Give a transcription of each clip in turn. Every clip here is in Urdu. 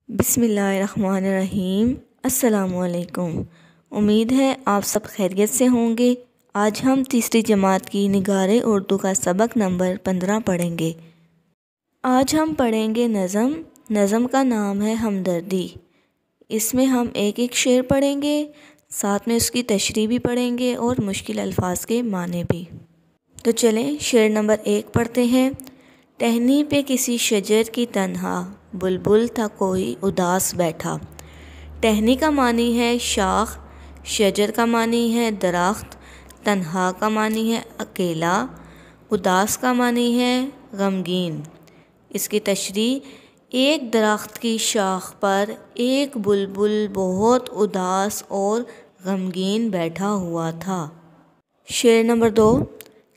بسم اللہ الرحمن الرحیم۔ السلام علیکم۔ امید ہے آپ سب خیریت سے ہوں گے۔ آج ہم تیسری جماعت کی نگار اردو کا سبق نمبر 15 پڑھیں گے۔ آج ہم پڑھیں گے نظم کا نام ہے ہمدردی۔ اس میں ہم ایک ایک شعر پڑھیں گے، ساتھ میں اس کی تشریح بھی پڑھیں گے اور مشکل الفاظ کے معنی بھی۔ تو چلیں شعر نمبر 1 پڑھتے ہیں۔ ٹہنی پہ کسی شجر کی تنہا، بلبل تھا کوئی اداس بیٹھا۔ ٹہنی کا معنی ہے شاخ، شجر کا معنی ہے درخت، تنہا کا معنی ہے اکیلا، اداس کا معنی ہے غمگین۔ اس کی تشریح: ایک درخت کی شاخ پر ایک بلبل بہت اداس اور غمگین بیٹھا ہوا تھا۔ شعر نمبر 2۔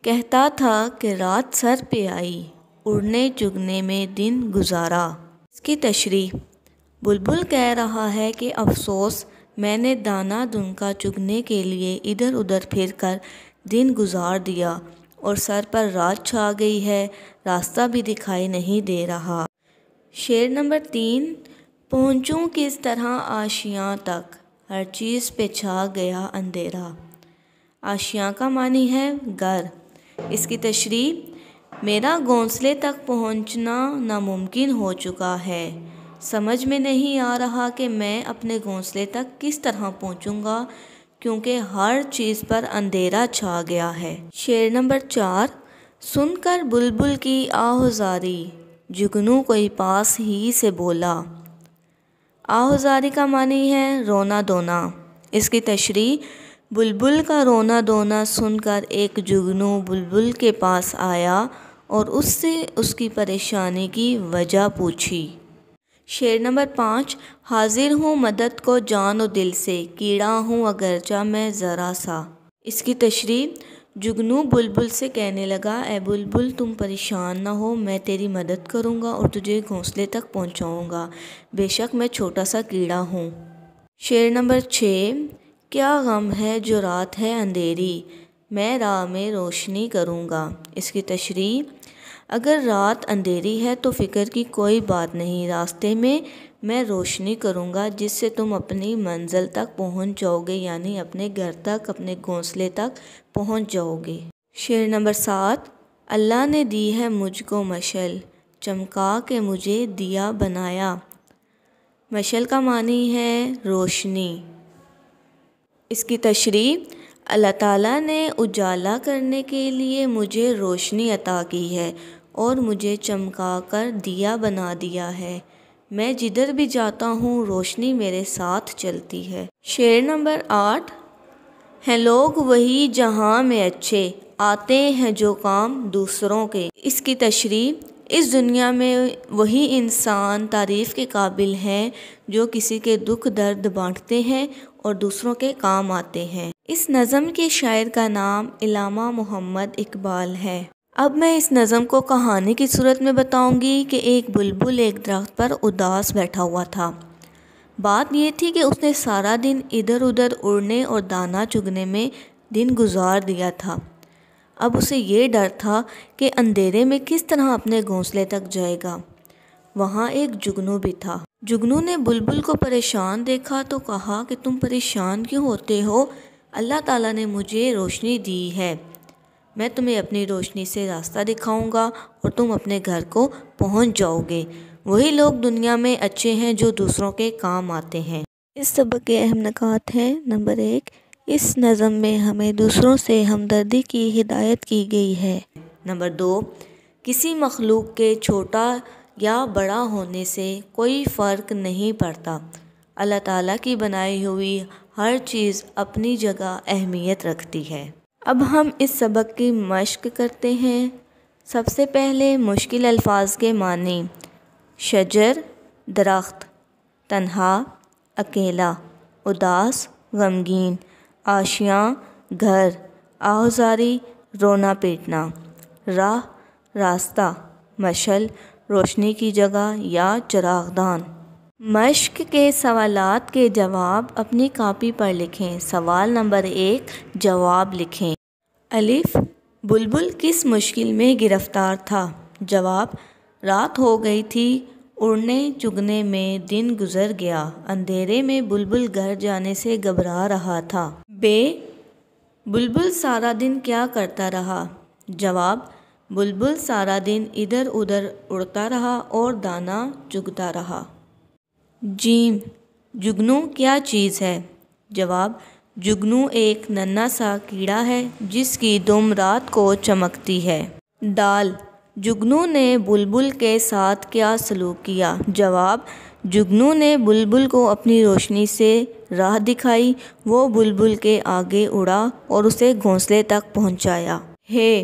کہتا تھا کہ رات سر پہ آئی، اڑنے چگنے میں دن گزارا۔ اس کی تشریح: بلبل کہہ رہا ہے کہ افسوس، میں نے دانہ دنکا چگنے کے لیے ادھر ادھر پھر کر دن گزار دیا اور سر پر رات چھا گئی ہے، راستہ بھی دکھائی نہیں دے رہا۔ شعر نمبر 3۔ پہنچوں کس طرح آشیاں تک، ہر چیز پہ چھا گیا اندھیرا۔ آشیاں کا معنی ہے گھر۔ اس کی تشریح: میرا گھونسلے تک پہنچنا ناممکن ہو چکا ہے، سمجھ میں نہیں آ رہا کہ میں اپنے گھونسلے تک کس طرح پہنچوں گا کیونکہ ہر چیز پر اندھیرا چھا گیا ہے۔ شعر نمبر 4۔ سن کر بلبل کی آہوزاری، جگنو کوئی پاس ہی سے بولا۔ آہوزاری کا معنی ہے رونا دھونا۔ اس کی تشریح: بلبل کا رونا دھونا سن کر ایک جگنو بلبل کے پاس آیا اور اس سے اس کی پریشانی کی وجہ پوچھی۔ شعر نمبر 5۔ حاضر ہوں مدد کو جان و دل سے، کیڑا ہوں اگرچہ میں ذرا سا۔ اس کی تشریح: جگنو بلبل سے کہنے لگا، اے بلبل تم پریشان نہ ہو، میں تیری مدد کروں گا اور تجھے گھونسلے تک پہنچاؤں گا، بے شک میں چھوٹا سا کیڑا ہوں۔ شعر نمبر 6۔ کیا غم ہے جو رات ہے اندھیری، میں راہ میں روشنی کروں گا۔ اس کی تشریح: اگر رات اندھیری ہے تو فکر کی کوئی بات نہیں، راستے میں روشنی کروں گا جس سے تم اپنی منزل تک پہنچ جاؤ گے، یعنی اپنے گھر تک، اپنے گھونسلے تک پہنچ جاؤ گے۔ شعر نمبر 7۔ اللہ نے دی ہے مجھ کو مشعل، چمکا کے مجھے دیا بنایا۔ مشعل کا معنی ہے روشنی۔ اس کی تشریح: اللہ تعالیٰ نے اجالا کرنے کے لیے مجھے روشنی عطا کی ہے اور مجھے چمکا کر دیا بنا دیا ہے، میں جدھر بھی جاتا ہوں روشنی میرے ساتھ چلتی ہے۔ شعر نمبر 8۔ ہیں لوگ وہی جہاں میں اچھے، آتے ہیں جو کام دوسروں کے۔ اس کی تشریح: اس دنیا میں وہی انسان تعریف کے قابل ہیں جو کسی کے دکھ درد بانٹتے ہیں اور دوسروں کے کام آتے ہیں۔ اس نظم کے شاعر کا نام علامہ محمد اقبال ہے۔ اب میں اس نظم کو کہانی کی صورت میں بتاؤں گی کہ ایک بلبل ایک درخت پر اداس بیٹھا ہوا تھا۔ بات یہ تھی کہ اس نے سارا دن ادھر ادھر اڑنے اور دانہ چگنے میں دن گزار دیا تھا۔ اب اسے یہ ڈر تھا کہ اندھیرے میں کس طرح اپنے گھونسلے تک جائے گا۔ وہاں ایک جگنو بھی تھا۔ جگنو نے بلبل کو پریشان دیکھا تو کہا کہ تم پریشان کیوں ہوتے ہو، اللہ تعالیٰ نے مجھے روشنی دی ہے، میں تمہیں اپنی روشنی سے راستہ دکھاؤں گا اور تم اپنے گھر کو پہنچ جاؤ گے۔ وہی لوگ دنیا میں اچھے ہیں جو دوسروں کے کام آتے ہیں۔ اس سبق کے اہم نکات ہیں۔ نمبر 1، اس نظم میں ہمیں دوسروں سے ہمدردی کی ہدایت کی گئی ہے۔ نمبر 2، کسی مخلوق کے چھوٹا یا بڑا ہونے سے کوئی فرق نہیں پڑتا، اللہ تعالیٰ کی بنائی ہوئی ہر چیز اپنی جگہ اہمیت رکھتی ہے۔ اب ہم اس سبق کی مشق کرتے ہیں۔ سب سے پہلے مشکل الفاظ کے معنی: شجر درخت، تنہا اکیلا، اداس غمگین، آشیاں گھر، آہوزاری رونا پیٹنا، راہ راستہ، مشعل روشنی کی جگہ یا چراغ دان۔ مشق کے سوالات کے جواب اپنی کاپی پر لکھیں۔ سوال نمبر 1 جواب لکھیں۔ الف، بلبل کس مشکل میں گرفتار تھا؟ جواب: رات ہو گئی تھی اڑنے چگنے میں دن گزر گیا، اندھیرے میں بلبل گھر جانے سے گھبرا رہا تھا۔ ب بلبل سارا دن کیا کرتا رہا؟ جواب: بلبل سارا دن ادھر ادھر اڑتا رہا اور دانا چگتا رہا۔ ج جگنو کیا چیز ہے؟ جواب: جگنو ایک ننھا سا کیڑا ہے جس کی دم رات کو چمکتی ہے۔ ڈ جگنو نے بلبل کے ساتھ کیا سلوک کیا؟ جواب: جگنو نے بلبل کو اپنی روشنی سے راہ دکھائی، وہ بلبل کے آگے اڑا اور اسے گھونسلے تک پہنچایا۔ ہ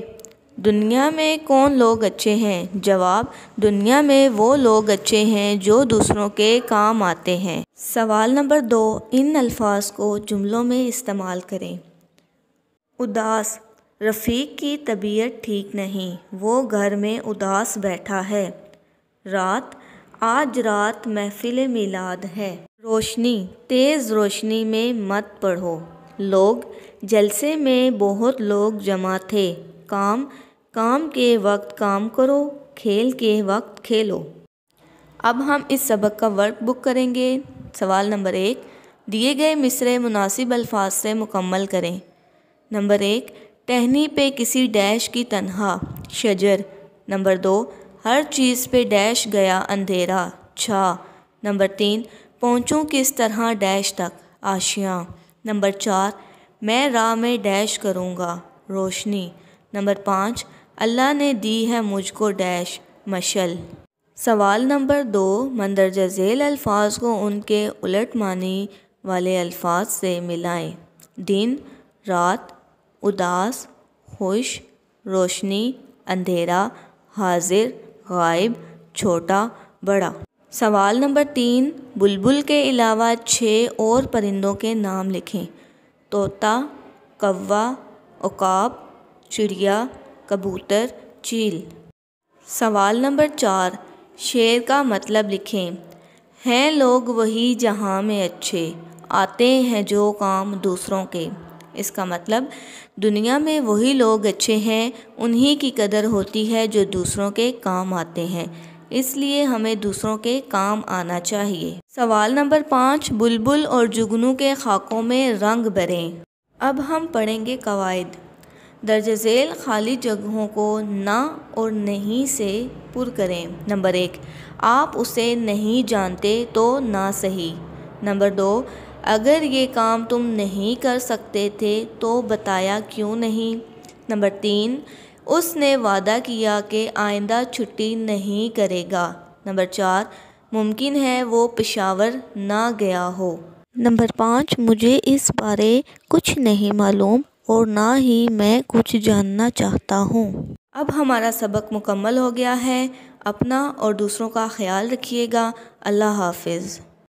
دنیا میں کون لوگ اچھے ہیں؟ جواب: دنیا میں وہ لوگ اچھے ہیں جو دوسروں کے کام آتے ہیں۔ سوال نمبر 2، ان الفاظ کو جملوں میں استعمال کریں۔ اداس: رفیق کی طبیعت ٹھیک نہیں، وہ گھر میں اداس بیٹھا ہے۔ رات: آج رات محفل میلاد ہے۔ روشنی: تیز روشنی میں مت پڑھو۔ لوگ: جلسے میں بہت لوگ جمع تھے۔ کام: کام کے وقت کام کرو، کھیل کے وقت کھیلو۔ اب ہم اس سبق کا ورک بک کریں گے۔ سوال نمبر 1، دیے گئے مصرعے مناسب الفاظ سے مکمل کریں۔ نمبر 1، ٹہنی پہ کسی ڈیش کی تنہا، شجر۔ نمبر 2، ہر چیز پہ ڈیش گیا اندھیرا، چھا۔ نمبر 3، پہنچوں کس طرح ڈیش تک، آشیاں۔ نمبر 4، میں راہ میں ڈیش کروں گا، روشنی۔ نمبر 5، اللہ نے دی ہے مجھ کو ڈیش، مشعل۔ سوال نمبر 2، مندرجہ ذیل الفاظ کو ان کے الٹ معنی والے الفاظ سے ملائیں۔ دن، رات، اداس، خوش، روشنی، اندھیرا، حاضر، غائب، چھوٹا، بڑا۔ سوال نمبر 3، بلبل کے علاوہ 6 اور پرندوں کے نام لکھیں۔ طوطا، کوا، عقاب، چڑیا، کبوتر، چیل۔ سوال نمبر 4، شعر کا مطلب لکھیں۔ ہیں لوگ وہی جہاں میں اچھے، آتے ہیں جو کام دوسروں کے۔ اس کا مطلب دنیا میں وہی لوگ اچھے ہیں، انہی کی قدر ہوتی ہے جو دوسروں کے کام آتے ہیں، اس لیے ہمیں دوسروں کے کام آنا چاہیے۔ سوال نمبر 5، بلبل اور جگنو کے خاکوں میں رنگ بھریں۔ اب ہم پڑھیں گے قواعد۔ درج ذیل خالی جگہوں کو نہ اور نہیں سے پر کریں۔ نمبر 1، آپ اسے نہیں جانتے تو نہ صحیح۔ نمبر 2، اگر یہ کام تم نہیں کر سکتے تھے تو بتایا کیوں نہیں۔ نمبر 3، اس نے وعدہ کیا کہ آئندہ چھٹی نہیں کرے گا۔ نمبر 4، ممکن ہے وہ پشاور نہ گیا ہو۔ نمبر 5، مجھے اس بارے کچھ نہیں معلوم اور نہ ہی میں کچھ جاننا چاہتا ہوں۔ اب ہمارا سبق مکمل ہو گیا ہے۔ اپنا اور دوسروں کا خیال رکھیے گا۔ اللہ حافظ۔